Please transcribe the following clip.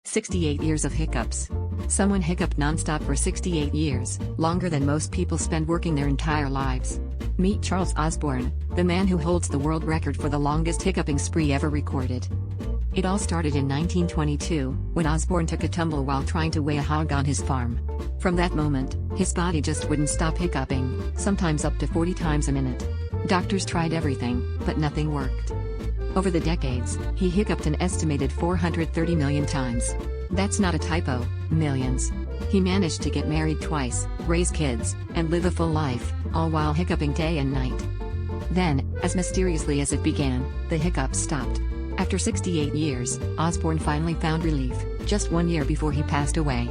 68 years of hiccups. Someone hiccuped nonstop for 68 years, longer than most people spend working their entire lives. Meet Charles Osborne, the man who holds the world record for the longest hiccuping spree ever recorded. It all started in 1922, when Osborne took a tumble while trying to weigh a hog on his farm. From that moment, his body just wouldn't stop hiccuping, sometimes up to 40 times a minute. Doctors tried everything, but nothing worked. Over the decades, he hiccuped an estimated 430 million times. That's not a typo, millions. He managed to get married twice, raise kids, and live a full life, all while hiccuping day and night. Then, as mysteriously as it began, the hiccups stopped. After 68 years, Osborne finally found relief, just 1 year before he passed away.